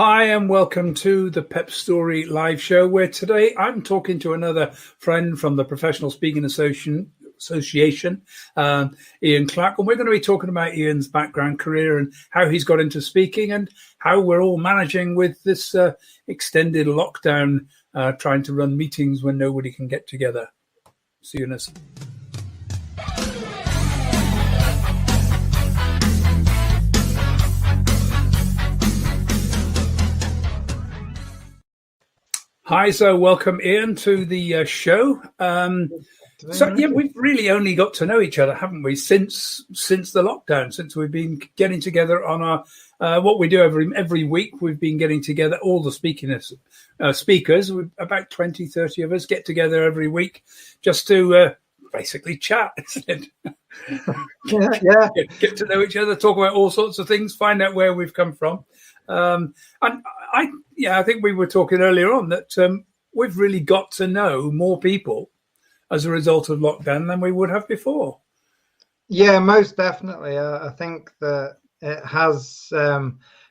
Hi and welcome to the PEPP Story live show, where today I'm talking to another friend from the Professional Speaking Association, Iain Clague, and we're going to be talking about Iain's background, career, and how he's got into speaking and how we're all managing with this extended lockdown, trying to run meetings when nobody can get together. See you in a second. Hi, so welcome, Iain, to the show. We've really only got to know each other, haven't we, since the lockdown, since we've been getting together on our what we do every week. We've been getting together, all the speakers, about 20, 30 of us get together every week just to basically chat, isn't it? Yeah. Get to know each other, talk about all sorts of things, find out where we've come from. And I think we were talking earlier on that we've really got to know more people as a result of lockdown than we would have before. Yeah, most definitely. I think that it has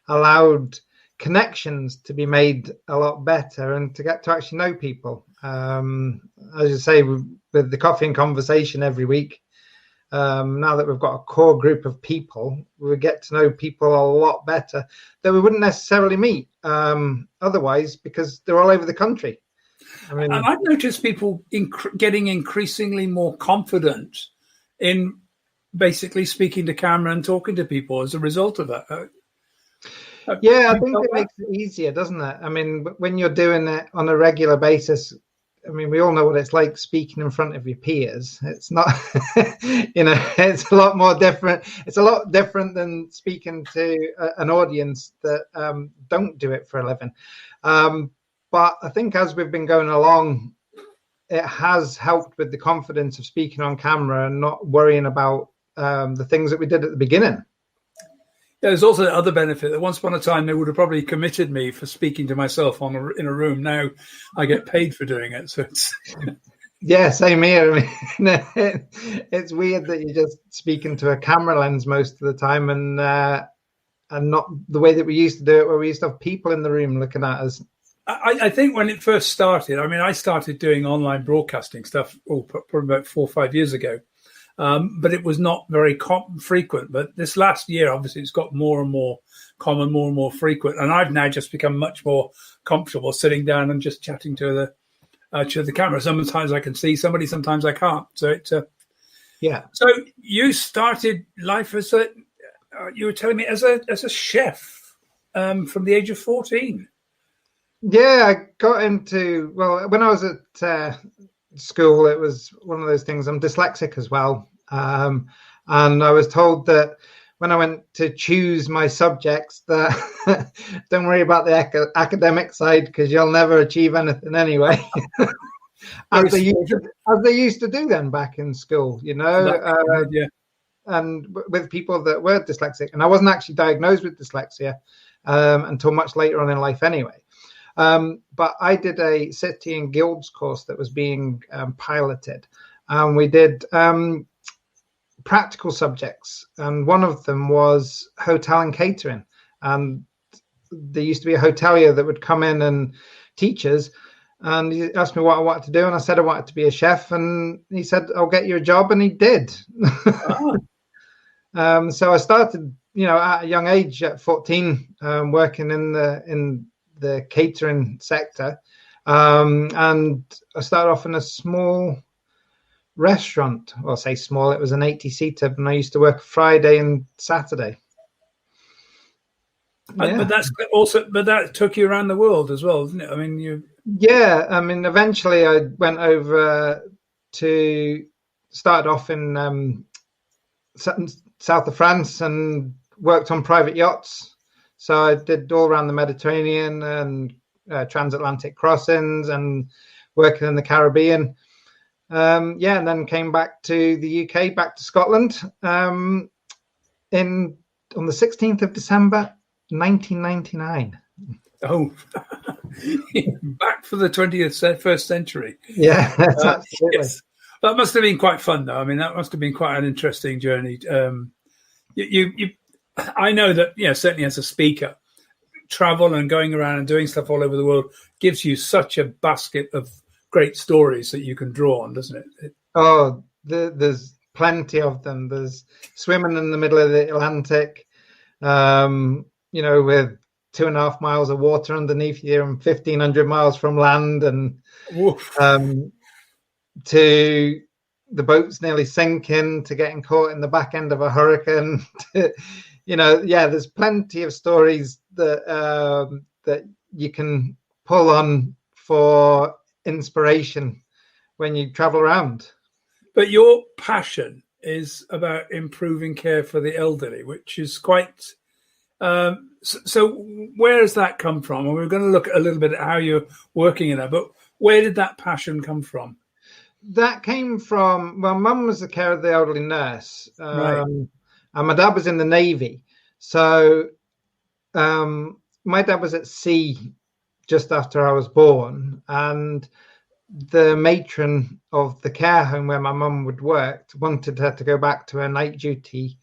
allowed connections to be made a lot better and to get to actually know people. As you say, with the coffee and conversation every week, now that we've got a core group of people, we get to know people a lot better that we wouldn't necessarily meet otherwise, because they're all over the country. And I've noticed people getting increasingly more confident in basically speaking to camera and talking to people as a result of that. Yeah, I think it makes it easier, doesn't it? I mean, when you're doing it on a regular basis, I mean, we all know what it's like speaking in front of your peers. It's not, it's a lot more different. It's a lot different than speaking to an audience that don't do it for a living. But I think as we've been going along, it has helped with the confidence of speaking on camera and not worrying about the things that we did at the beginning. Yeah, there's also the other benefit that once upon a time they would have probably committed me for speaking to myself in a room. Now I get paid for doing it. So it's yeah, same here. I mean, it's weird that you're just speaking to a camera lens most of the time and not the way that we used to do it, where we used to have people in the room looking at us. I think when it first started, I mean, I started doing online broadcasting stuff probably about 4 or 5 years ago. But it was not very frequent. But this last year, obviously, it's got more and more common, more and more frequent. And I've now just become much more comfortable sitting down and just chatting to the camera. Sometimes I can see somebody, sometimes I can't. So yeah. So you started life as you were telling me, as a chef from the age of 14. Yeah, I got into, when I was at school, it was one of those things. I'm dyslexic as well, and I was told that when I went to choose my subjects that don't worry about the academic side, because you'll never achieve anything anyway. as they used to do then back in school, Yeah. And with people that were dyslexic, and I wasn't actually diagnosed with dyslexia until much later on in life anyway. But I did a City and Guilds course that was being piloted, and we did practical subjects, and one of them was hotel and catering. And there used to be a hotelier that would come in and teach us, and he asked me what I wanted to do, and I said I wanted to be a chef, and he said, "I'll get you a job," and he did. Oh. So I started, at a young age, at 14, working in the catering sector, and I started off in a small restaurant. Well, I'll say small, it was an 80-seater, and I used to work Friday and Saturday. Yeah. But that took you around the world as well, didn't it? I mean, eventually I went over to start off in south of France and worked on private yachts. So I did all around the Mediterranean and transatlantic crossings and working in the Caribbean. And then came back to the UK, back to Scotland on the 16th of December, 1999. Oh, back for the 21st century. Yeah, absolutely. Yes. That must have been quite fun, though. I mean, that must have been quite an interesting journey. I know that, certainly as a speaker, travel and going around and doing stuff all over the world gives you such a basket of great stories that you can draw on, doesn't it? Oh, there's plenty of them. There's swimming in the middle of the Atlantic, with 2.5 miles of water underneath you and 1,500 miles from land, and to the boats nearly sinking, to getting caught in the back end of a hurricane. There's plenty of stories that you can pull on for inspiration when you travel around. But your passion is about improving care for the elderly, which is quite... so where does that come from? And we're going to look at a little bit at how you're working in that, but where did that passion come from? That came from, well, Mum was the care of the elderly nurse, right. And my dad was in the Navy. So my dad was at sea just after I was born, and the matron of the care home where my mum would work wanted her to go back to her night duty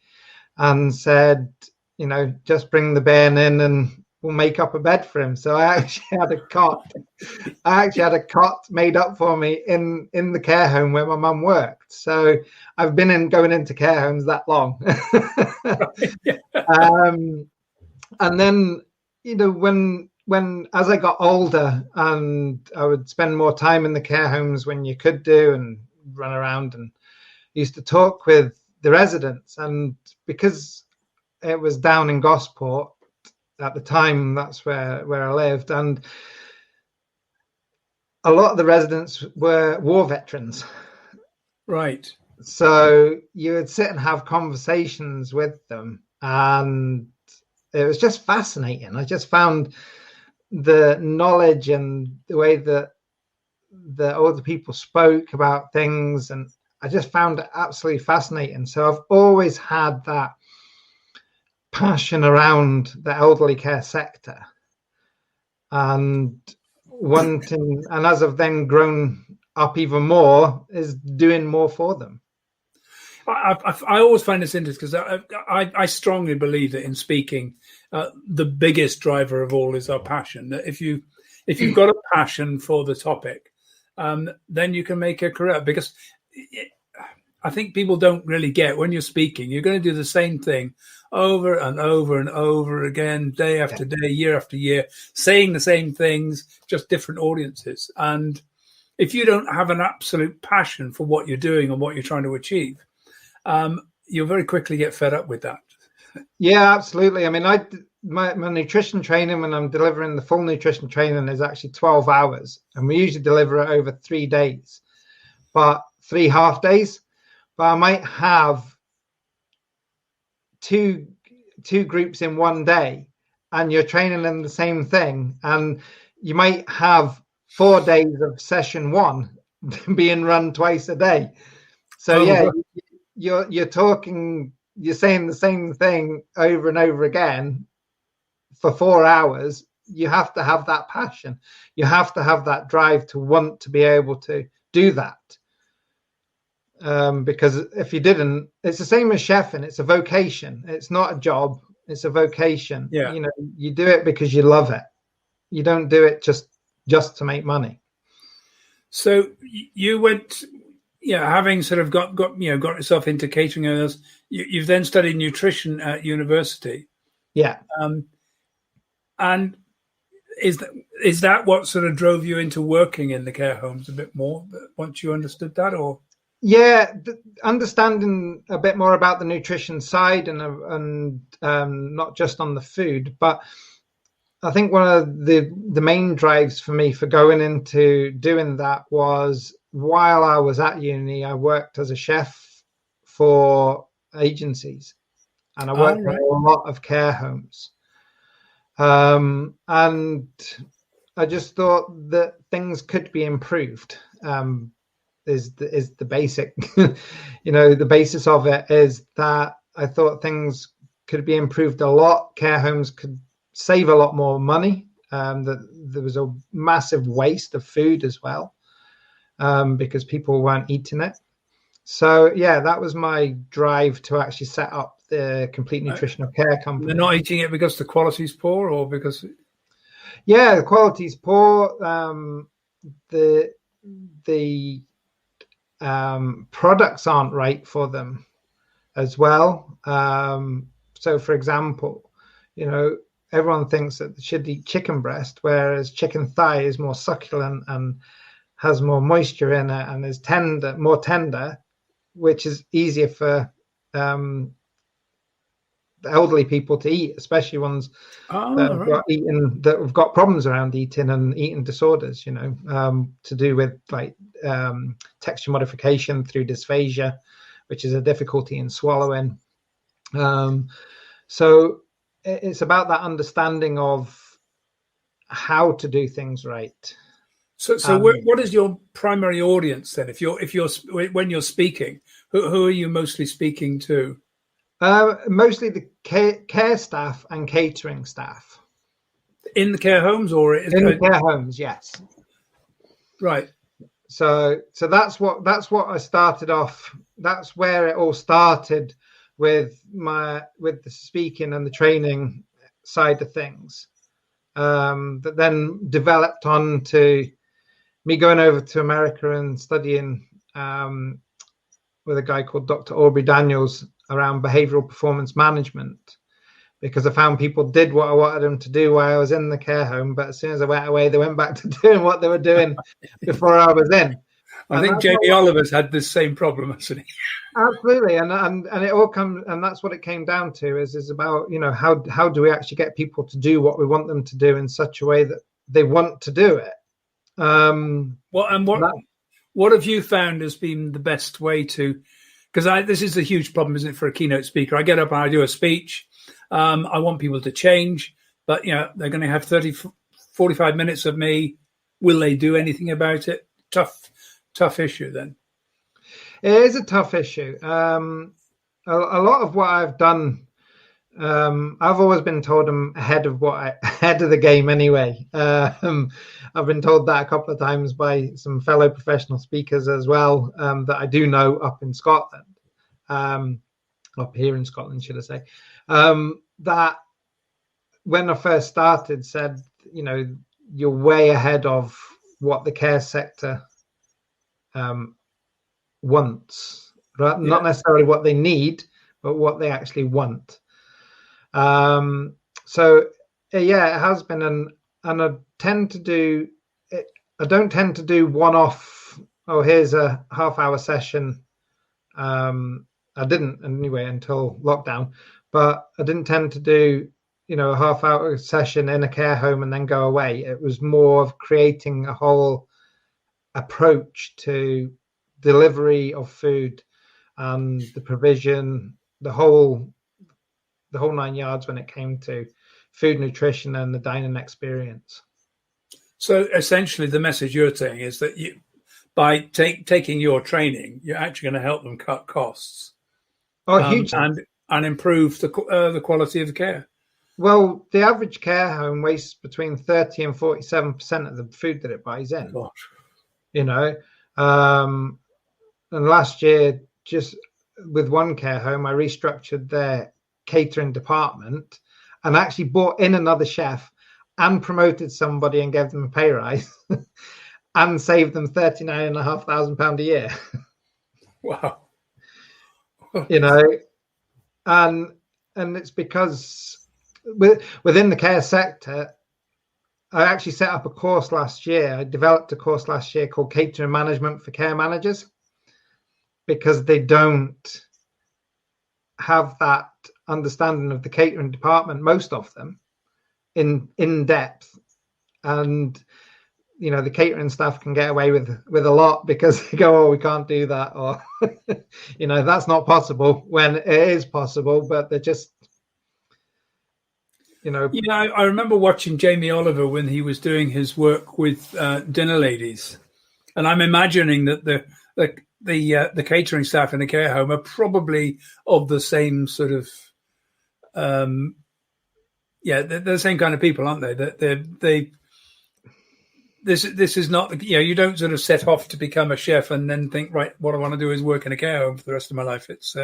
and said, just bring the bairn in and we'll make up a bed for him. So I actually had a cot. Made up for me in the care home where my mum worked. So I've been going into care homes that long. And then, when as I got older and I would spend more time in the care homes when you could do and run around, and used to talk with the residents, and because it was down in Gosport at the time, that's where I lived, and a lot of the residents were war veterans. Right. So you would sit and have conversations with them, and it was just fascinating. I just found the knowledge and the way that the older people spoke about things, and I just found it absolutely fascinating. So I've always had that passion around the elderly care sector, and wanting, and as I've then grown up even more, is doing more for them. I always find this interesting because I strongly believe that in speaking, the biggest driver of all is our passion. That if you've got a passion for the topic, then you can make a career. Because I think people don't really get, when you're speaking, you're going to do the same thing over and over and over again, day after day, year after year, saying the same things, just different audiences. And if you don't have an absolute passion for what you're doing and what you're trying to achieve, you'll very quickly get fed up with that. Yeah, absolutely. I mean, my nutrition training, when I'm delivering the full nutrition training, is actually 12 hours, and we usually deliver it over 3 days, but 3 half days. But I might have two groups in one day, and you're training them the same thing, and you might have 4 days of session 1 being run twice a day. So you're saying the same thing over and over again for 4 hours. You have to have that passion. You have to have that drive to want to be able to do that. Because if you didn't, it's the same as chefing. It's a vocation. It's not a job. It's a vocation. Yeah. You do it because you love it. You don't do it just to make money. So you went, having sort of got yourself into catering, and you've then studied nutrition at university. Yeah. And is that what sort of drove you into working in the care homes a bit more once you understood that, or? Yeah, understanding a bit more about the nutrition side and not just on the food, but I think one of the main drives for me for going into doing that was, while I was at uni, I worked as a chef for agencies, and I worked in a lot of care homes. And I just thought that things could be improved. Is the basic, the basis of it is that I thought things could be improved a lot. Care homes could save a lot more money. That there was a massive waste of food as well, because people weren't eating it. So yeah, that was my drive to actually set up the Complete Nutritional Care Company. They're not eating it because the quality's poor, or because? Yeah, the quality's poor. The products aren't right for them as well. So, for example, everyone thinks that they should eat chicken breast, whereas chicken thigh is more succulent and has more moisture in it and is more tender, which is easier for elderly people to eat, especially ones that have got problems around eating and eating disorders, to do with like texture modification through dysphagia, which is a difficulty in swallowing. So it's about that understanding of how to do things right. So what is your primary audience then? When you're speaking, who are you mostly speaking to? Mostly the care staff and catering staff. In the care homes, or in the care homes, yes. Right. So that's what I started off. That's where it all started with the speaking and the training side of things. That then developed on to me going over to America and studying with a guy called Dr. Aubrey Daniels around behavioral performance management, because I found people did what I wanted them to do while I was in the care home, but as soon as I went away, they went back to doing what they were doing before I was in. I think Jamie Oliver's had this same problem, hasn't he? Absolutely, and it all comes, and that's what it came down to is about how do we actually get people to do what we want them to do in such a way that they want to do it. What have you found has been the best way to? Because this is a huge problem, isn't it, for a keynote speaker? I get up and I do a speech. I want people to change, but they're going to have 30, 45 minutes of me. Will they do anything about it? Tough issue then. It is a tough issue. A lot of what I've done, I've always been told I'm ahead of the game anyway. I've been told that a couple of times by some fellow professional speakers as well, that I do know up in Scotland, up here in Scotland, should I say, that when I first started said, you're way ahead of what the care sector wants, right? Not necessarily what they need, but what they actually want. So it has been, and I tend to do it. I don't tend to do one-off. Oh, here's a half-hour session. I didn't anyway until lockdown, but I didn't tend to do a half-hour session in a care home and then go away. It was more of creating a whole approach to delivery of food and the provision, the whole 9 yards when it came to food, nutrition, and the dining experience. So essentially, the message you're saying is that by taking your training, you're actually going to help them cut costs. Hugely. And improve the quality of the care. Well, the average care home wastes between 30 and 47% of the food that it buys in. Gosh. And last year, just with one care home, I restructured their catering department and actually brought in another chef and promoted somebody and gave them a pay rise and saved them £39,500 a year. Wow. And it's because within the care sector, I actually set up a course last year. I developed a course last year called Catering Management for Care Managers, because they don't have that understanding of the catering department, most of them, in depth. And the catering staff can get away with a lot because they go, oh, we can't do that, or that's not possible, when it is possible, but they're just I remember watching Jamie Oliver when he was doing his work with dinner ladies, and I'm imagining that the catering staff in the care home are probably of the same sort of they're the same kind of people, aren't they? That this is not, you don't sort of set off to become a chef and then think, right, what I want to do is work in a care home for the rest of my life. It's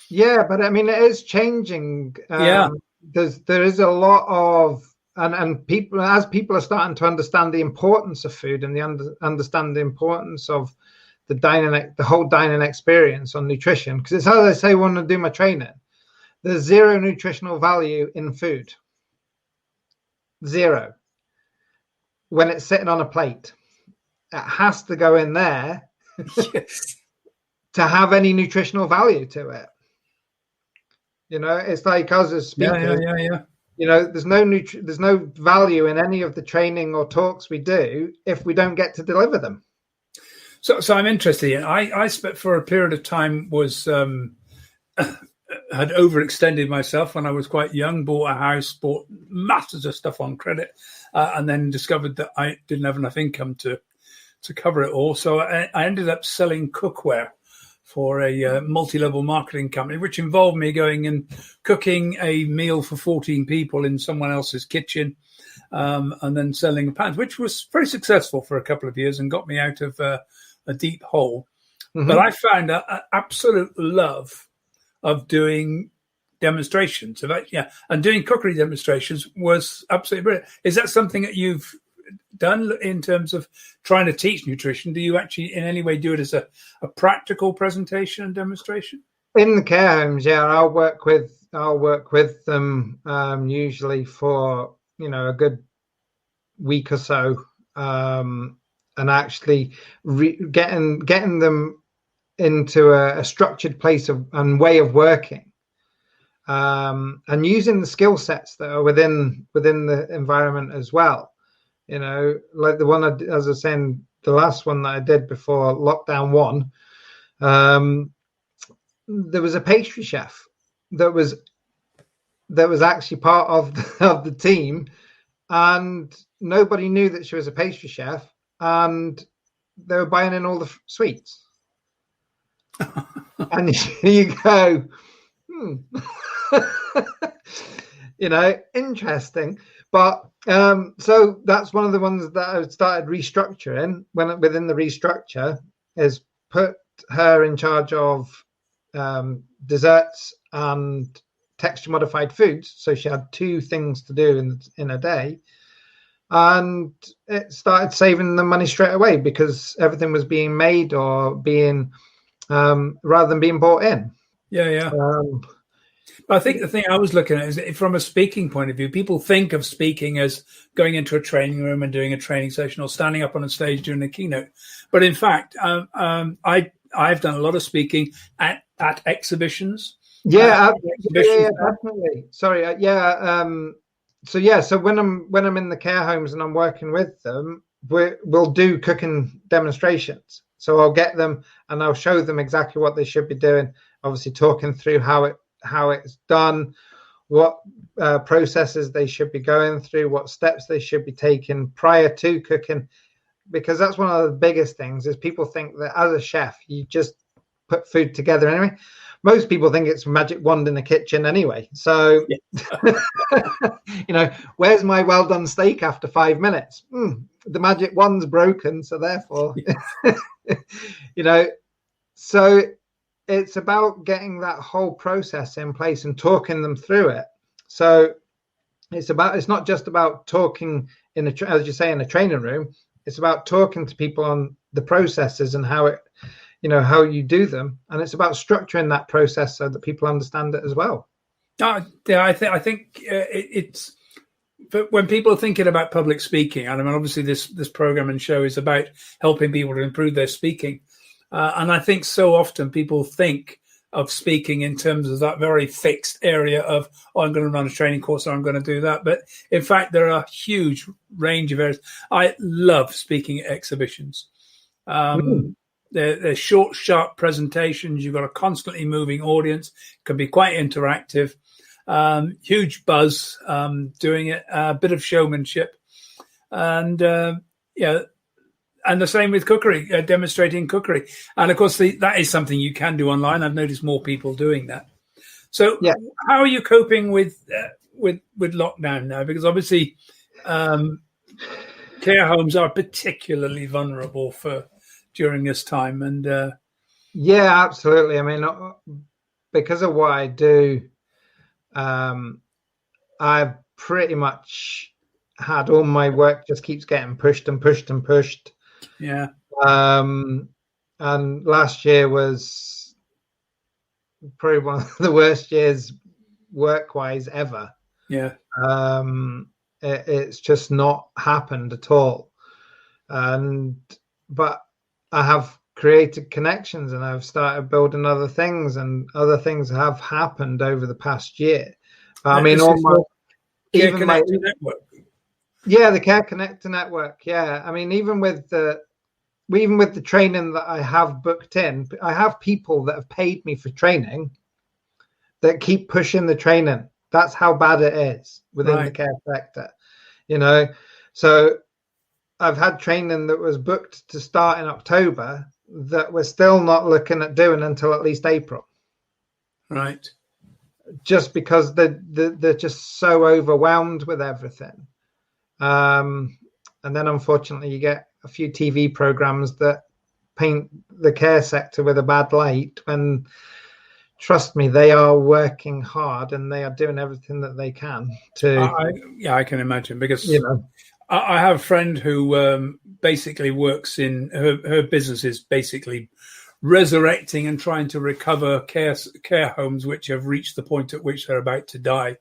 Yeah, but I mean, it is changing. Yeah. There is a lot of and people, as people are starting to understand the importance of food and understand the importance of the whole dining experience on nutrition. Because it's as I say when I do my training, there's zero nutritional value in food. Zero. When it's sitting on a plate, it has to go in there Yes. to have any nutritional value to it. You know, it's like us as speakers. Yeah. You know, there's no value in any of the training or talks we do if we don't get to deliver them. So I'm interested. I spent for a period of time was had overextended myself when I was quite young. Bought a house, bought masses of stuff on credit, and then discovered that I didn't have enough income to cover it all. So I ended up selling cookware for a multi-level marketing company, which involved me going and cooking a meal for 14 people in someone else's kitchen, and then selling pans, which was very successful for a couple of years and got me out of a deep hole. Mm-hmm. But I found an absolute love of doing demonstrations. And doing cookery demonstrations was absolutely brilliant. Is that something that you've done in terms of trying to teach nutrition? Do you actually in any way do it as a practical presentation and demonstration? In the care homes, yeah, I'll work with them usually for a good week or so, and actually getting them into a structured place and way of working, and using the skill sets that are within the environment as well. Like the one as I was saying, the last one that I did before lockdown 1, there was a pastry chef that was actually part of the team, and nobody knew that she was a pastry chef, and they were buying in all the sweets. And you go, interesting. But so that's one of the ones that I started restructuring. Within the restructure is put her in charge of desserts and texture modified foods. So she had 2 things to do in a day, and it started saving the money straight away because everything was being made or being rather than being bought in. Yeah. I think the thing I was looking at is that from a speaking point of view, people think of speaking as going into a training room and doing a training session or standing up on a stage doing a keynote. But in fact, I've done a lot of speaking at exhibitions. Yeah, definitely. Sorry, So when I'm in the care homes and I'm working with them, we'll do cooking demonstrations. So I'll get them and I'll show them exactly what they should be doing. Obviously, talking through how it's done, what processes they should be going through, what steps they should be taking prior to cooking, because that's one of the biggest things. Is people think that as a chef you just put food together anyway. Most people think it's a magic wand in the kitchen anyway. So, where's my well done steak after 5 minutes? The magic wand's broken, so therefore, so it's about getting that whole process in place and talking them through it. So it's not just about talking as you say, in a training room. It's about talking to people on the processes and how you do them, and it's about structuring that process so that people understand it as well. I think it's. But when people are thinking about public speaking, and I mean, obviously this program and show is about helping people to improve their speaking, and I think so often people think of speaking in terms of that very fixed area of, I'm going to run a training course or I'm going to do that. But in fact, there are a huge range of areas. I love speaking at exhibitions. They're short, sharp presentations. You've got a constantly moving audience. It can be quite interactive. Huge buzz doing it. A bit of showmanship, and and the same with cookery, demonstrating cookery. And of course, that is something you can do online. I've noticed more people doing that. So, how are you coping with lockdown now? Because obviously, care homes are particularly vulnerable during this time. And yeah, absolutely. I mean, because of what I do, I've pretty much had all my work just keeps getting pushed and pushed and pushed. Yeah. And last year was probably one of the worst years work-wise ever. Yeah. It's just not happened at all. But I have created connections and I've started building other things, and other things have happened over the past year. I mean, even my network. Yeah, the Care Connector network. Yeah, I mean, even with the training that I have booked in, I have people that have paid me for training that keep pushing the training. That's how bad it is within the care sector, So I've had training that was booked to start in October that we're still not looking at doing until at least April. Right. Just because they're just so overwhelmed with everything. And then unfortunately you get a few TV programs that paint the care sector with a bad light when, trust me, they are working hard and they are doing everything that they can to. I can imagine, because I have a friend who basically works in her business is basically resurrecting and trying to recover care homes which have reached the point at which they're about to die.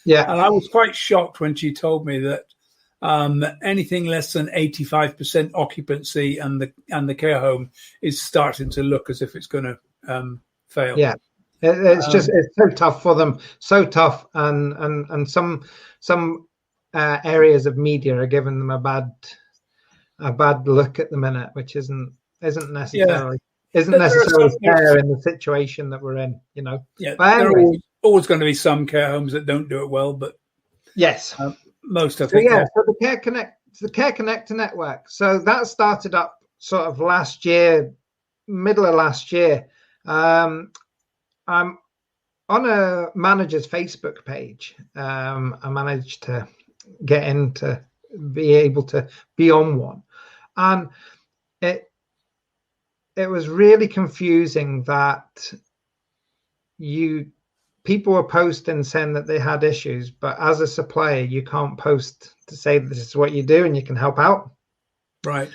Yeah, and I was quite shocked when she told me that anything less than 85% occupancy and the care home is starting to look as if it's going to fail. Yeah, it's so tough for them, so tough, and some areas of media are giving them a bad look at the minute, which isn't necessarily fair in the situation that we're in. Yeah, there are always going to be some care homes that don't do it well, but yes. Most, I think. So the Care Connector network. So that started up sort of last year, middle of last year. I'm on a manager's Facebook page. I managed to get in to be able to be on one, and it was really confusing that people were posting saying that they had issues, but as a supplier, you can't post to say this is what you do and you can help out. Right.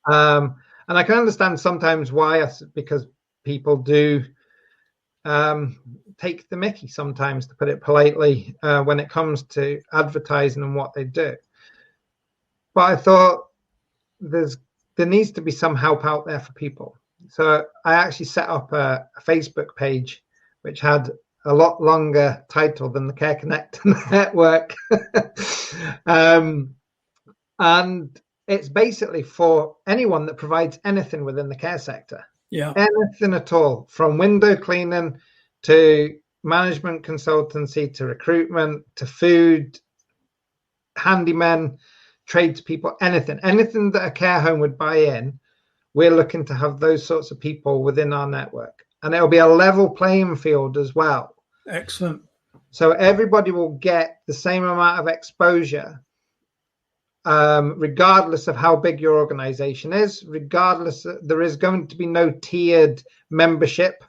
And I can understand sometimes why, because people do take the mickey sometimes, to put it politely, when it comes to advertising and what they do. But I thought there needs to be some help out there for people. So I actually set up a Facebook page which had a lot longer title than the Care Connector network. And it's basically for anyone that provides anything within the care sector. Yeah. Anything at all, from window cleaning to management consultancy to recruitment to food, handymen, tradespeople, anything that a care home would buy in. We're looking to have those sorts of people within our network. And it'll be a level playing field as well. Excellent. So everybody will get the same amount of exposure, regardless of how big your organization is, there is going to be no tiered membership.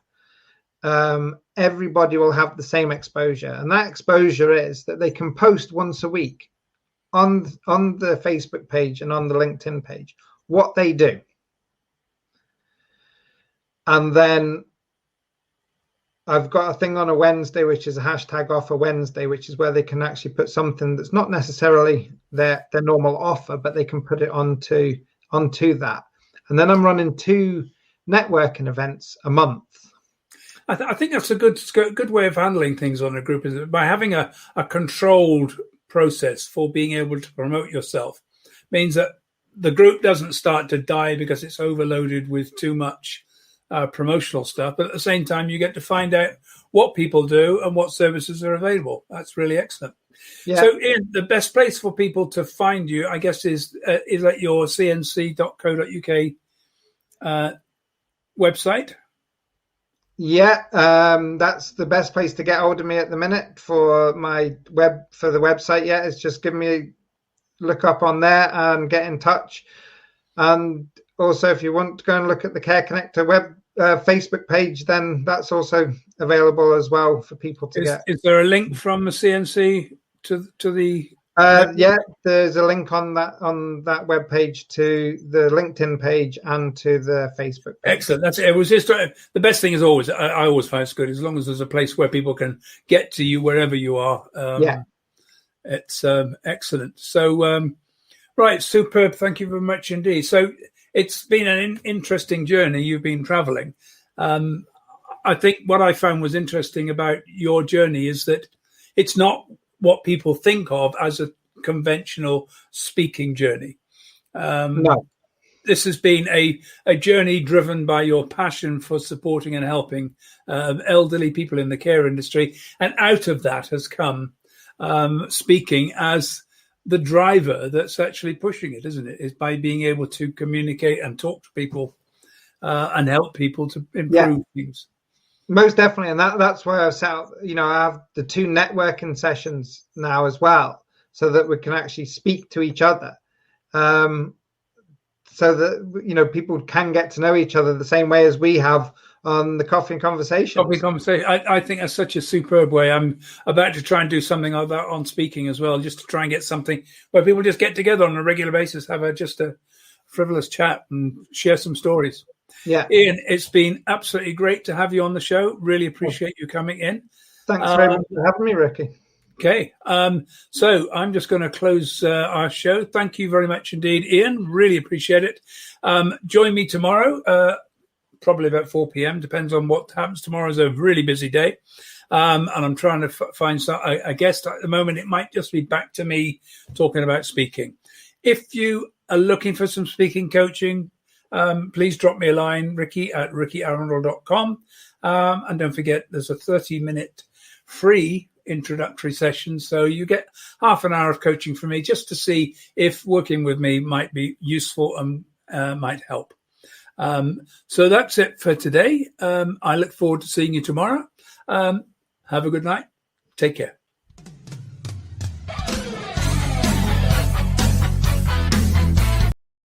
Everybody will have the same exposure. And that exposure is that they can post once a week on the Facebook page and on the LinkedIn page what they do. And then I've got a thing on a Wednesday, which is a hashtag offer Wednesday, which is where they can actually put something that's not necessarily their normal offer, but they can put it onto that. And then I'm running 2 networking events a month. I think that's a good way of handling things on a group, is by having a controlled process for being able to promote yourself. Means that the group doesn't start to die because it's overloaded with too much promotional stuff, but at the same time you get to find out what people do and what services are available. That's really excellent. Yeah. So Iain, the best place for people to find you, I guess, is at your cnc.co.uk website. Yeah, that's the best place to get hold of me at the minute for the website. Yeah, it's just look up on there and get in touch. And also, if you want to go and look at the Care Connector Facebook page, then that's also available as well for people to get. Is there a link from the CNC to the? Yeah, there's a link on that web page to the LinkedIn page and to the Facebook page. Excellent. That's it. It was just the best thing is always. I always find it's good as long as there's a place where people can get to you wherever you are. It's excellent. So, right, superb. Thank you very much indeed. So it's been an interesting journey. You've been traveling. I think what I found was interesting about your journey is that it's not what people think of as a conventional speaking journey. No. This has been a journey driven by your passion for supporting and helping elderly people in the care industry. And out of that has come speaking as the driver that's actually pushing it, isn't it? Is by being able to communicate and talk to people and help people to improve things. Most definitely, and that's why I've set up. I have the 2 networking sessions now as well, so that we can actually speak to each other, so that people can get to know each other the same way as we have on the Coffee Conversation. I think that's such a superb way. I'm about to try and do something like that on speaking as well, just to try and get something where people just get together on a regular basis, have just a frivolous chat and share some stories. Yeah, Iain, it's been absolutely great to have you on the show. Really appreciate you coming in. Thanks very much for having me, Ricky. Okay, so I'm just going to close our show. Thank you very much indeed, Iain. Really appreciate it. Join me tomorrow, probably about 4 p.m. Depends on what happens. Tomorrow's a really busy day, and I'm trying to find a guest at the moment. It might just be back to me talking about speaking. If you are looking for some speaking coaching, please drop me a line, ricky@rikkiarundel.com. And don't forget, there's a 30-minute free introductory session. So you get half an hour of coaching from me just to see if working with me might be useful and might help. So that's it for today. I look forward to seeing you tomorrow. Have a good night. Take care.